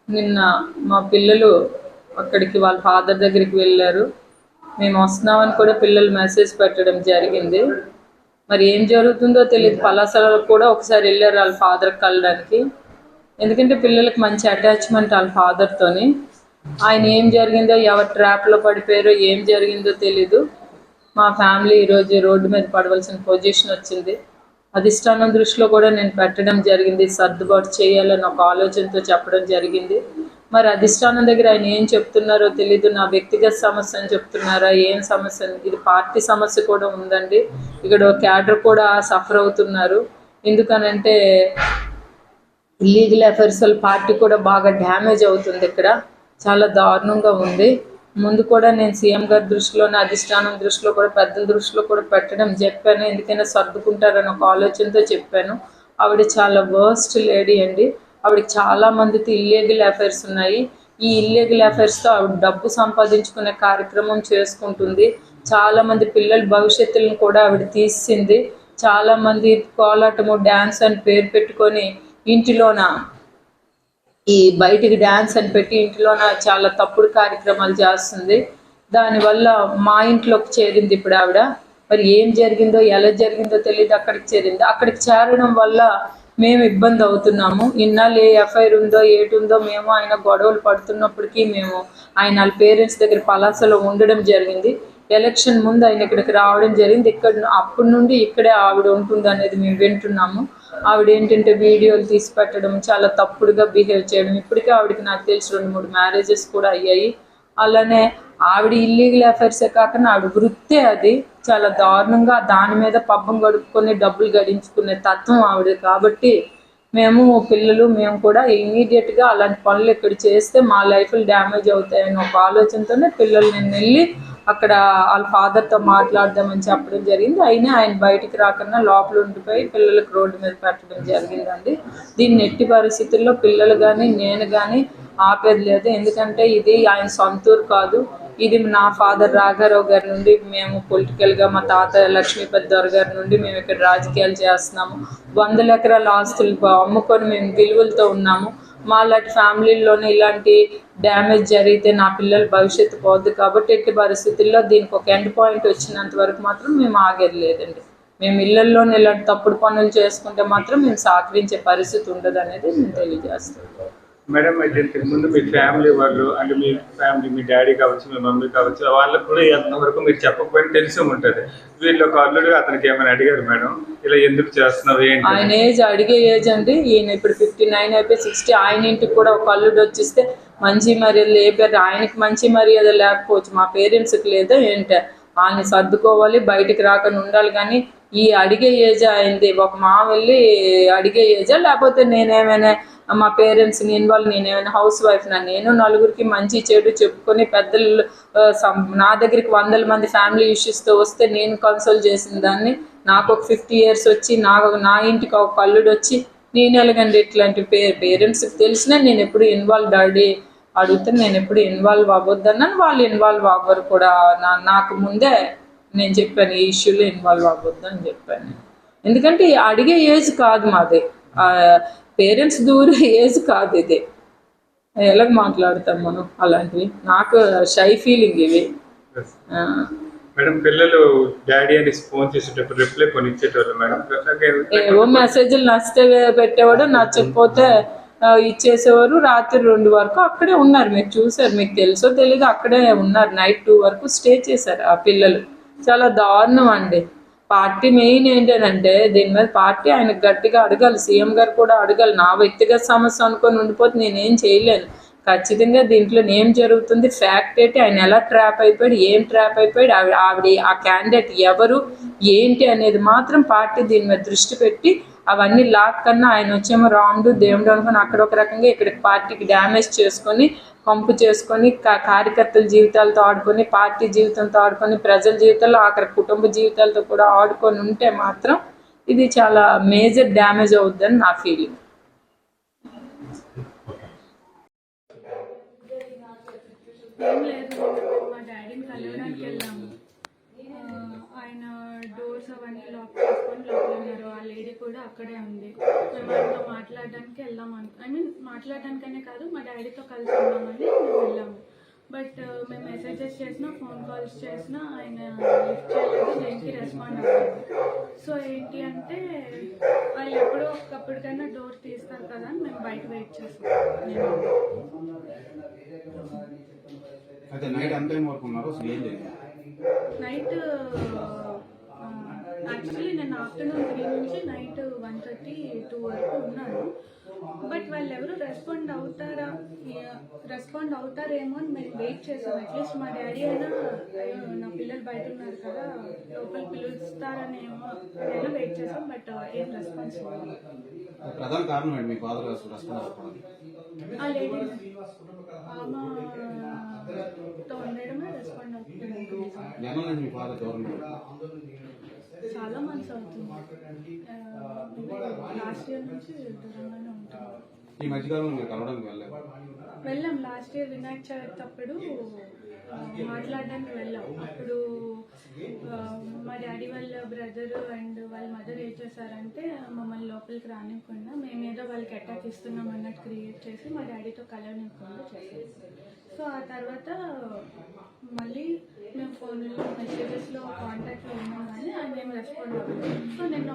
నిన్న మా పిల్లలు అక్కడికి వాళ్ళ ఫాదర్ దగ్గరికి వెళ్ళారు. మేము వస్తున్నామని కూడా పిల్లలు మెసేజ్ పెట్టడం జరిగింది. మరి ఏం జరుగుతుందో తెలియదు. పలాసలో కూడా ఒకసారి వెళ్ళారు వాళ్ళ ఫాదర్ కలడానికి. ఎందుకంటే పిల్లలకి మంచి అటాచ్మెంట్ వాళ్ళ ఫాదర్తోని. ఆయన ఏం జరిగిందో, ఎవరి ట్రాప్లో పడిపోయారో, ఏం జరిగిందో తెలీదు. మా ఫ్యామిలీ ఈరోజు రోడ్డు మీద పడవలసిన పొజిషన్ వచ్చింది. అధిష్టానం దృష్టిలో కూడా నేను పెట్టడం జరిగింది. సర్దుబాటు చేయాలని ఒక ఆలోచనతో చెప్పడం జరిగింది. మరి అధిష్టానం దగ్గర ఆయన ఏం చెప్తున్నారో తెలీదు. నా వ్యక్తిగత సమస్య అని చెప్తున్నారా, ఏం సమస్య? ఇది పార్టీ సమస్య కూడా ఉందండి. ఇక్కడ క్యాడర్ కూడా సఫర్ అవుతున్నారు. ఎందుకనంటే ఇల్లీగల్ అఫైర్స్ వల్ల పార్టీ కూడా బాగా డ్యామేజ్ అవుతుంది. ఇక్కడ చాలా దారుణంగా ఉంది. ముందు కూడా నేను సీఎం గారి దృష్టిలోనే, అధిష్టానం దృష్టిలో కూడా, పెద్దల దృష్టిలో కూడా పెట్టడం చెప్పాను. ఎందుకైనా సర్దుకుంటారని ఒక ఆలోచనతో చెప్పాను. ఆవిడ చాలా వర్స్ట్ లేడీ అండి. ఆవిడకి చాలా మందితో ఇల్లీగల్ అఫైర్స్ ఉన్నాయి. ఈ ఇల్లీగల్ అఫైర్స్తో ఆవిడ డబ్బు సంపాదించుకునే కార్యక్రమం చేసుకుంటుంది. చాలామంది పిల్లల భవిష్యత్తులను కూడా ఆవిడ తీసింది. చాలామంది కోలాటము, డ్యాన్స్ అని పేరు పెట్టుకొని ఇంటిలోన ఈ బయటికి డ్యాన్స్ అని పెట్టి ఇంట్లోన చాలా తప్పుడు కార్యక్రమాలు చేస్తుంది. దానివల్ల మా ఇంట్లోకి చేరింది ఇప్పుడు ఆవిడ. మరి ఏం జరిగిందో, ఎలా జరిగిందో తెలియదు. అక్కడికి చేరింది. అక్కడికి చేరడం వల్ల మేము ఇబ్బంది అవుతున్నాము. ఇన్నాళ్ళు ఏ ఎఫ్ఐఆర్ ఉందో, ఏటి ఉందో, మేము ఆయన గొడవలు పడుతున్నప్పటికీ మేము ఆయన వాళ్ళ పేరెంట్స్ దగ్గర పలాసలో ఉండడం జరిగింది. ఎలక్షన్ ముందు ఆయన ఇక్కడికి రావడం జరిగింది. అప్పటి నుండి ఇక్కడే ఆవిడ ఉంటుంది అనేది మేము వింటున్నాము. ఆవిడ ఏంటంటే వీడియోలు తీసి పెట్టడం, చాలా తప్పుడుగా బిహేవ్ చేయడం. ఇప్పటికే ఆవిడకి నాకు తెలిసి 2-3 మ్యారేజెస్ కూడా అయ్యాయి. అలానే ఆవిడ ఇల్లీగల్ అఫైర్సే కాకుండా ఆవిడ వృత్తే అది. చాలా దారుణంగా దాని మీద పబ్బం గడుపుకొని డబ్బులు గడించుకునే తత్వం ఆవిడ. కాబట్టి మేము కూడా ఇమీడియట్గా అలాంటి పనులు ఇక్కడ చేస్తే మా లైఫ్లు డ్యామేజ్ అవుతాయని ఒక ఆలోచనతోనే పిల్లలు నేను వెళ్ళి అక్కడ వాళ్ళ ఫాదర్తో మాట్లాడదామని చెప్పడం జరిగింది. అయినా ఆయన బయటికి రాకుండా లోపల ఉండిపోయి పిల్లలకు రోడ్డు మీద పెట్టడం జరిగిందండి. దీన్ని ఎట్టి పరిస్థితుల్లో పిల్లలు కానీ నేను కానీ ఆపేది లేదు. ఎందుకంటే ఇది ఆయన సొంతూరు కాదు. ఇది నా ఫాదర్ రాఘారావు గారి నుండి మేము పొలిటికల్గా, మా తాత లక్ష్మీపతి దొర గారి నుండి మేము ఇక్కడ రాజకీయాలు చేస్తున్నాము. 100 ఎకరాల ఆస్తులు అమ్ముకొని మేము విలువలతో ఉన్నాము. మాలాంటి ఫ్యామిలీల్లోనే ఇలాంటి డ్యామేజ్ జరిగితే నా పిల్లల భవిష్యత్తు పోద్ది. కాబట్టి ఎట్టి పరిస్థితుల్లో దీనికి ఒక ఎండ్ పాయింట్ వచ్చినంత వరకు మాత్రం మేము ఆగేది లేదండి. మేము ఇళ్లల్లోనే ఇలాంటి తప్పుడు పనులు చేసుకుంటే మాత్రం మేము సహకరించే పరిస్థితి ఉండదు అనేది నేను తెలియజేస్తాను. మేడం, అయితే ఇంతకు ముందు మీ ఫ్యామిలీ వాళ్ళు, అంటే మీ ఫ్యామిలీ, మీ డాడీ కావచ్చు, మీ మమ్మీ కావచ్చు, వాళ్ళకు కూడా ఎంతవరకు మీరు చెప్పకపోయినా తెలిసి ఉంటుంది. వీళ్ళు ఒక అల్లుడు అతనికి ఏమైనా అడిగారు మేడం, ఇలా ఎందుకు చేస్తున్నావు ఏంటి? ఆయన ఏజ్ అడిగే ఏజ్ అండి. ఈయన ఇప్పుడు 59 అయిపోయి 60. ఆయన ఇంటికి కూడా ఒక అల్లుడు వచ్చిస్తే మంచి మర్యాద లేపారు. ఆయనకి మంచి మర్యాద లేకపోవచ్చు, మా పేరెంట్స్కి లేదా ఏంటి? ఆయన సర్దుకోవాలి, బయటికి రాకుండా ఉండాలి. కానీ ఈ అడిగే ఏజ్ అయింది. ఒక మా వెళ్ళి అడిగే ఏజా, లేకపోతే నేనేమైనా మా పేరెంట్స్ని ఇన్వాల్వ్, నేనేమైనా హౌస్ వైఫ్ నేను నలుగురికి మంచి చెడు చెప్పుకొని పెద్దలు నా దగ్గరికి 100 మంది ఫ్యామిలీ ఇష్యూస్తో వస్తే నేను కన్సోల్ చేసిన దాన్ని, నాకు ఒక 50 years వచ్చి నా ఇంటికి ఒక అల్లుడు వచ్చి నేను ఎలాగండి ఇట్లాంటి పేరెంట్స్కి తెలిసినా నేను ఎప్పుడు ఇన్వాల్వ్, డాడీ అడిగితే నేను ఎప్పుడు ఇన్వాల్వ్ అవ్వద్దన్నాను. వాళ్ళు ఇన్వాల్వ్ అవ్వరు కూడా. నాకు ముందే నేను చెప్పాను ఈ ఇష్యూలో ఇన్వాల్వ్ అవ్వద్దు అని చెప్పాను. ఎందుకంటే అడిగే ఏజ్ కాదు మాది, పేరెంట్స్ దూరే ఏజ్ కాదు ఇది. ఎలాగ మాట్లాడతాం మనం అలాంటివి? నాకు షై ఫీలింగ్ ఇవి. మేడం, పిల్లలు డాడీ అని ఫోన్ చేసేటప్పుడు రిప్లై కొని ఇచ్చేటోళ్ళు మేడం. ఏవో మెసేజ్లు నచ్చితే పెట్టేవాడు, నచ్చకపోతే ఇచ్చేసేవారు. రాత్రి 2 వరకు అక్కడే ఉన్నారు. మీరు చూసారు, మీకు తెలుసో తెలీదు, అక్కడే ఉన్నారు. నైట్ 2 వరకు స్టే చేశారు ఆ పిల్లలు. చాలా దారుణం అండి. పార్టీ మెయిన్ ఏంటంటే దీని మీద పార్టీ ఆయనకు గట్టిగా అడగాలి. సీఎం గారు కూడా అడగాలి. నా వ్యక్తిగత సమస్య అనుకొని ఉండిపోతే నేనేం చేయలేను. ఖచ్చితంగా దీంట్లో ఏం జరుగుతుంది, ఫ్యాక్ట్ ఏంటి, ఆయన ఎలా ట్రాప్ అయిపోయాడు, ఏం ట్రాప్ అయిపోయాడు, ఆవిడ ఆ క్యాండిడేట్ ఎవరు ఏంటి అనేది మాత్రం పార్టీ దీని మీద దృష్టి పెట్టి అవన్నీ కన్నా ఆయన వచ్చేమో రాముడు దేవుడు అనుకుని అక్కడ ఒక రకంగా ఇక్కడ పార్టీకి డ్యామేజ్ చేసుకొని, కంపు చేసుకొని, కార్యకర్తల జీవితాలతో ఆడుకొని, పార్టీ జీవితంతో ఆడుకొని, ప్రజల జీవితాల్లో ఆఖరి కుటుంబ జీవితాలతో కూడా ఆడుకొని ఉంటే మాత్రం ఇది చాలా మేజర్ డ్యామేజ్ అవుద్దని నా ఫీలింగ్. ఏం లేదు, మా డాడీని కలవడానికి వెళ్ళాము. ఆయన డోర్స్ అవన్నీ లాక్ చేసుకొని లోపల ఉన్నారు. ఆ లేడీ కూడా అక్కడే ఉంది. మేము ఆయనతో మాట్లాడడానికి వెళ్దాం మాట్లాడడానికనే కాదు, మా డాడీతో కలిసి ఉన్నామని మేము వెళ్ళాము. బట్ మేము మెసేజెస్ చేసినా ఫోన్ కాల్స్ చేసినా ఆయన లిఫ్ట్ చేయలేదు, దేనికి రెస్పాండ్ అవ్వలేదు. సో ఏంటి అంటే వాళ్ళు ఎప్పుడో ఒకప్పటికైనా డోర్ తీస్తారు కదా అని మేము బయట వెయిట్ చేస్తాం. అయితే నైట్ ఎంత టైం వరకు ఉన్నారు? అసలు ఏం జరిగింది? నైట్ యాక్చువల్లీ నేను ఆఫ్టర్నూన్ 3 నుంచి నైట్ 1:30, 2 వరకు ఉన్నాను. బట్ వాళ్ళు ఎవరు రెస్పాండ్ అవుతారేమో అని మేము వెయిట్ చేసాం. అట్లీస్ట్ మా డాడీ అయినా అయ్యో నా పిల్లలు బయట ఉన్నారు కదా లోపల పిలుస్తారనేమో అయినా వెయిట్ చేసాం. బట్ ఏం రెస్పాన్స్ లేదు. ప్రధాన కారణం ఏంటి మీ ఫాదర్ రెస్పాన్స్ అవ్వడానికి? ఆ లేడీ ఆమెతో ఉండడమే రెస్పాండ్ అవుతుంది. జనం నుంచి మీ ఫాదర్ దూరం చాలా మంత్స్ అవుతుంది. లాస్ట్ ఇయర్ నుంచి దూరంగానే ఉంటుంది. ఈ మధ్యకాలంలో మీరు కలవడానికి వెళ్ళాం. లాస్ట్ ఇయర్ వినాయక చవితి అప్పుడు మాట్లాడడానికి వెళ్ళాం. అప్పుడు మా డాడీ వాళ్ళ బ్రదర్ అండ్ వాళ్ళ మదర్ ఏం చేశారంటే మమ్మల్ని లోపలికి రానివ్వకుండా మేమేదో వాళ్ళకి అటాక్ ఇస్తున్నాం అన్నట్టు క్రియేట్ చేసి మా డాడీతో కలవనివ్వకుండా చేశారు. సో ఆ తర్వాత మళ్ళీ మేము ఫోన్లో మెసేజెస్లో కాంటాక్ట్లో ఉన్నాం కానీ ఆయన ఏం రెస్పాండ్ అవ్వలేదు. సో నేను